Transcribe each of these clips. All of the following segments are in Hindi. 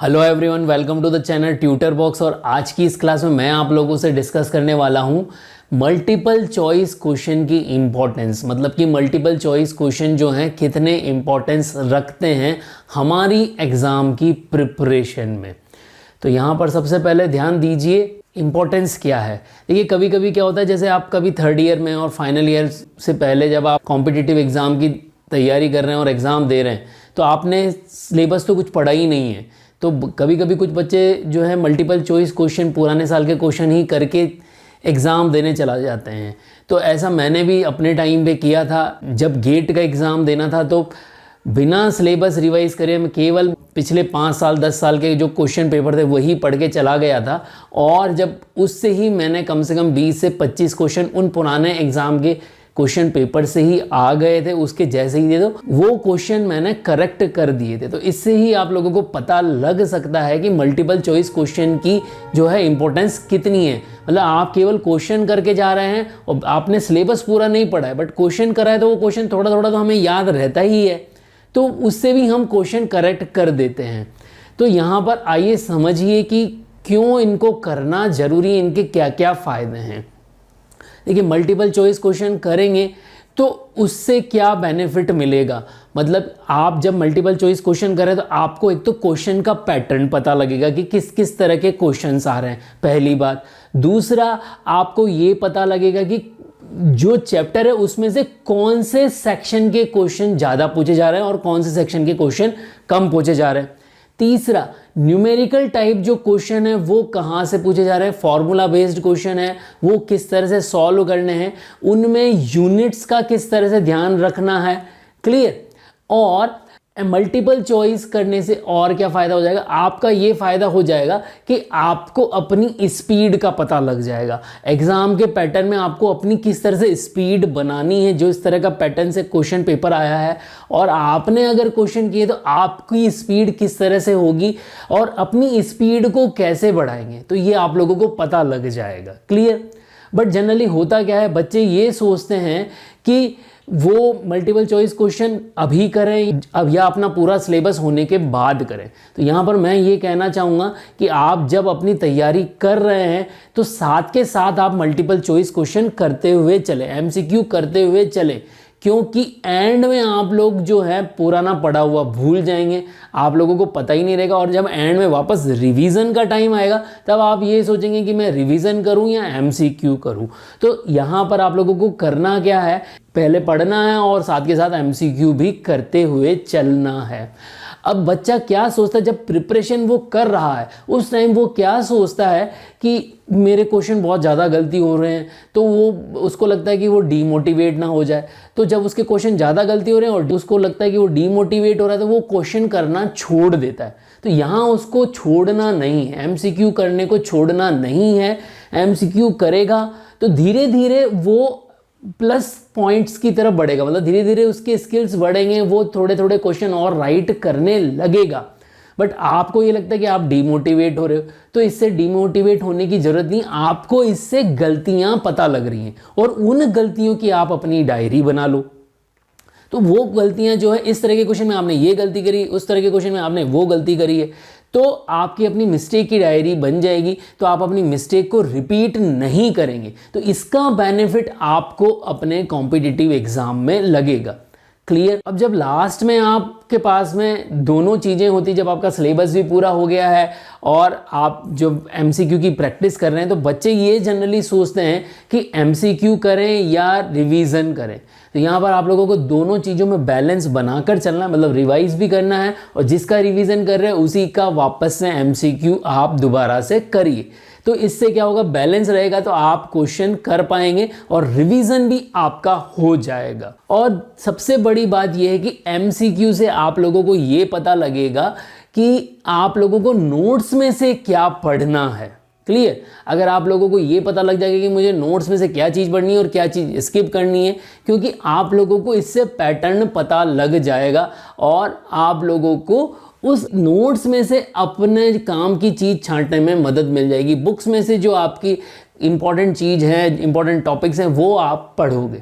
Hello everyone, welcome to the channel Tutor Box. और आज की इस क्लास में मैं आप लोगों से डिस्कस करने वाला हूँ मल्टीपल चॉइस क्वेश्चन की इम्पोर्टेंस। मतलब कि मल्टीपल चॉइस क्वेश्चन जो हैं कितने इम्पोर्टेंस रखते हैं हमारी एग्ज़ाम की प्रिपरेशन में। तो यहाँ पर सबसे पहले ध्यान दीजिए इम्पोर्टेंस क्या है। देखिए कभी कभी क्या होता है, जैसे आप कभी थर्ड ईयर में और फाइनल ईयर से पहले जब आप कॉम्पिटिटिव एग्ज़ाम की तैयारी कर रहे हैं और एग्ज़ाम दे रहे हैं तो आपने सिलेबस तो कुछ पढ़ा ही नहीं है। तो कभी कभी कुछ बच्चे जो है मल्टीपल चॉइस क्वेश्चन पुराने साल के क्वेश्चन ही करके एग्ज़ाम देने चला जाते हैं। तो ऐसा मैंने भी अपने टाइम पे किया था। जब गेट का एग्ज़ाम देना था तो बिना सिलेबस रिवाइज़ करे मैं केवल पिछले 5 साल 10 साल के जो क्वेश्चन पेपर थे वही पढ़ के चला गया था। और जब उससे ही मैंने कम से कम 20 से 25 क्वेश्चन उन पुराने एग्ज़ाम के क्वेश्चन पेपर से ही आ गए थे, उसके जैसे ही दे दो वो क्वेश्चन मैंने करेक्ट कर दिए थे। तो इससे ही आप लोगों को पता लग सकता है कि मल्टीपल चॉइस क्वेश्चन की जो है इंपॉर्टेंस कितनी है। मतलब आप केवल क्वेश्चन करके जा रहे हैं और आपने सिलेबस पूरा नहीं पढ़ा है, बट क्वेश्चन करा है तो वो क्वेश्चन थोड़ा थोड़ा तो हमें याद रहता ही है, तो उससे भी हम क्वेश्चन करेक्ट कर देते हैं। तो यहाँ पर आइए समझिए कि क्यों इनको करना ज़रूरी है, इनके क्या क्या फ़ायदे हैं। देखिए मल्टीपल चॉइस क्वेश्चन करेंगे तो उससे क्या बेनिफिट मिलेगा। मतलब आप जब मल्टीपल चॉइस क्वेश्चन करें तो आपको एक तो क्वेश्चन का पैटर्न पता लगेगा कि किस किस तरह के क्वेश्चंस आ रहे हैं, पहली बात। दूसरा, आपको ये पता लगेगा कि जो चैप्टर है उसमें से कौन से सेक्शन के क्वेश्चन ज़्यादा पूछे जा रहे हैं और कौन से सेक्शन के क्वेश्चन कम पूछे जा रहे हैं। तीसरा, न्यूमेरिकल टाइप जो क्वेश्चन है वो कहाँ से पूछे जा रहे हैं, फॉर्मूला बेस्ड क्वेश्चन है वो किस तरह से सॉल्व करने हैं, उनमें यूनिट्स का किस तरह से ध्यान रखना है। क्लियर। और मल्टीपल चॉइस करने से और क्या फ़ायदा हो जाएगा, आपका ये फ़ायदा हो जाएगा कि आपको अपनी स्पीड का पता लग जाएगा। एग्ज़ाम के पैटर्न में आपको अपनी किस तरह से स्पीड बनानी है, जो इस तरह का पैटर्न से क्वेश्चन पेपर आया है और आपने अगर क्वेश्चन किए तो आपकी स्पीड किस तरह से होगी और अपनी स्पीड को कैसे बढ़ाएंगे, तो ये आप लोगों को पता लग जाएगा। क्लियर। बट जनरली होता क्या है, बच्चे ये सोचते हैं कि वो मल्टीपल चॉइस क्वेश्चन अभी करें अब या अपना पूरा सिलेबस होने के बाद करें। तो यहाँ पर मैं ये कहना चाहूँगा कि आप जब अपनी तैयारी कर रहे हैं तो साथ के साथ आप मल्टीपल चॉइस क्वेश्चन करते हुए चले, एमसीक्यू करते हुए चले, क्योंकि एंड में आप लोग जो है पुराना पढ़ा हुआ भूल जाएंगे, आप लोगों को पता ही नहीं रहेगा। और जब एंड में वापस रिवीजन का टाइम आएगा तब आप ये सोचेंगे कि मैं रिवीजन करूं या एमसीक्यू करूं। तो यहाँ पर आप लोगों को करना क्या है, पहले पढ़ना है और साथ के साथ एमसीक्यू भी करते हुए चलना है। अब बच्चा क्या सोचता है जब प्रिपरेशन वो कर रहा है उस टाइम वो क्या सोचता है कि मेरे क्वेश्चन बहुत ज़्यादा गलती हो रहे हैं, तो वो उसको लगता है कि वो डीमोटिवेट ना हो जाए। तो जब उसके क्वेश्चन ज़्यादा गलती हो रहे हैं और उसको लगता है कि वो डीमोटिवेट हो रहा है तो वो क्वेश्चन करना छोड़ देता है। तो यहाँ उसको छोड़ना नहीं है, एमसीक्यू करने को छोड़ना नहीं है। एमसीक्यू करेगा तो धीरे धीरे वो प्लस पॉइंट्स की तरफ बढ़ेगा, मतलब धीरे धीरे उसके स्किल्स बढ़ेंगे, वो थोड़े थोड़े क्वेश्चन और राइट करने लगेगा। बट आपको ये लगता है कि आप डिमोटिवेट हो रहे हो, तो इससे डिमोटिवेट होने की जरूरत नहीं, आपको इससे गलतियां पता लग रही हैं और उन गलतियों की आप अपनी डायरी बना लो। तो वो गलतियां जो है, इस तरह के क्वेश्चन में आपने ये गलती करी, उस तरह के क्वेश्चन में आपने वो गलती करी है, तो आपकी अपनी मिस्टेक की डायरी बन जाएगी। तो आप अपनी मिस्टेक को रिपीट नहीं करेंगे, तो इसका बेनिफिट आपको अपने कॉम्पिटिटिव एग्जाम में लगेगा। क्लियर। अब जब लास्ट में आपके पास में दोनों चीज़ें होती, जब आपका सिलेबस भी पूरा हो गया है और आप जो एमसीक्यू की प्रैक्टिस कर रहे हैं, तो बच्चे ये जनरली सोचते हैं कि एमसीक्यू करें या रिवीजन करें। तो यहाँ पर आप लोगों को दोनों चीज़ों में बैलेंस बनाकर चलना है, मतलब रिवाइज भी करना है और जिसका रिवीजन कर रहे हैं उसी का वापस से एमसीक्यू आप दोबारा से करिए। तो इससे क्या होगा, बैलेंस रहेगा तो आप क्वेश्चन कर पाएंगे और रिवीजन भी आपका हो जाएगा। और सबसे बड़ी बात यह है कि एमसीक्यू से आप लोगों को ये पता लगेगा कि आप लोगों को नोट्स में से क्या पढ़ना है। क्लियर। अगर आप लोगों को ये पता लग जाएगा कि मुझे नोट्स में से क्या चीज़ पढ़नी है और क्या चीज़ स्किप करनी है, क्योंकि आप लोगों को इससे पैटर्न पता लग जाएगा और आप लोगों को उस नोट्स में से अपने काम की चीज़ छांटने में मदद मिल जाएगी। बुक्स में से जो आपकी इंपॉर्टेंट चीज़ है, इंपॉर्टेंट टॉपिक्स हैं, वो आप पढ़ोगे।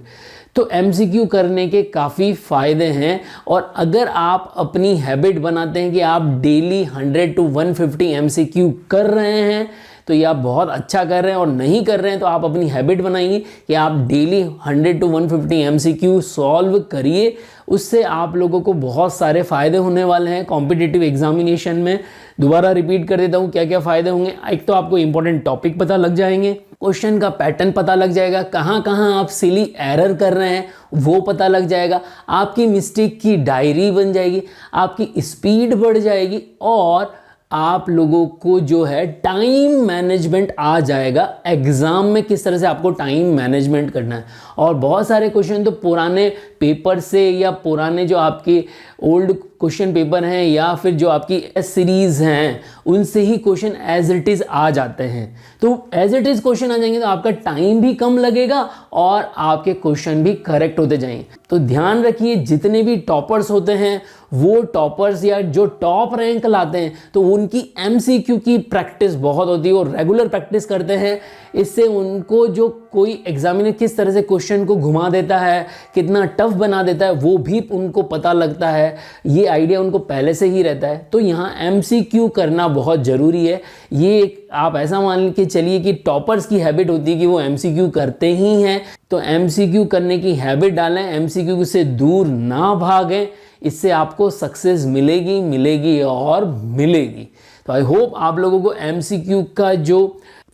तो एमसीक्यू करने के काफ़ी फ़ायदे हैं, और अगर आप अपनी हैबिट बनाते हैं कि आप डेली 100 to 150 एमसीक्यू कर रहे हैं तो ये आप बहुत अच्छा कर रहे हैं, और नहीं कर रहे हैं तो आप अपनी हैबिट बनाइए कि आप डेली 100 to 150 एमसीक्यू सॉल्व करिए। उससे आप लोगों को बहुत सारे फ़ायदे होने वाले हैं कॉम्पिटिटिव एग्जामिनेशन में। दोबारा रिपीट कर देता हूँ क्या क्या फ़ायदे होंगे। एक तो आपको इंपॉर्टेंट टॉपिक पता लग जाएंगे, क्वेश्चन का पैटर्न पता लग जाएगा, कहाँ कहाँ आप सिली एरर कर रहे हैं वो पता लग जाएगा, आपकी मिस्टेक की डायरी बन जाएगी, आपकी स्पीड बढ़ जाएगी, और आप लोगों को जो है टाइम मैनेजमेंट आ जाएगा। एग्ज़ाम में किस तरह से आपको टाइम मैनेजमेंट करना है। और बहुत सारे क्वेश्चन तो पुराने पेपर से या पुराने जो आपके ओल्ड क्वेश्चन पेपर हैं या फिर जो आपकी एस सीरीज़ हैं उनसे ही क्वेश्चन एज इट इज़ आ जाते हैं। तो एज इट इज़ क्वेश्चन आ जाएंगे तो आपका टाइम भी कम लगेगा और आपके क्वेश्चन भी करेक्ट होते जाएंगे। तो ध्यान रखिए, जितने भी टॉपर्स होते हैं वो टॉपर्स या जो टॉप रैंक लाते हैं तो उनकी एमसीक्यू की प्रैक्टिस बहुत होती है, और रेगुलर प्रैक्टिस करते हैं। इससे उनको जो कोई एग्जामिनर किस तरह से क्वेश्चन को घुमा देता है, कितना टफ बना देता है, वो भी उनको पता लगता है। ये आइडिया उनको पहले से ही रहता है। तो यहाँ एमसीक्यू करना बहुत ज़रूरी है। ये एक आप ऐसा मान के चलिए कि टॉपर्स की हैबिट होती है कि वो एमसीक्यू करते ही हैं। तो एमसीक्यू करने की हैबिट डालें, एमसीक्यू से दूर ना भागें। इससे आपको सक्सेस मिलेगी मिलेगी और मिलेगी। तो आई होप आप लोगों को एमसीक्यू का जो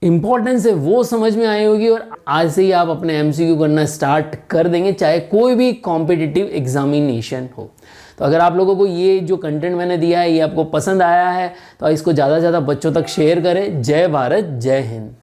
इम्पोर्टेंस है वो समझ में आई होगी, और आज से ही आप अपने एमसीक्यू करना स्टार्ट कर देंगे, चाहे कोई भी कॉम्पिटिटिव एग्जामिनेशन हो। तो अगर आप लोगों को ये जो कंटेंट मैंने दिया है ये आपको पसंद आया है तो इसको ज़्यादा से ज़्यादा बच्चों तक शेयर करें। जय भारत, जय हिंद।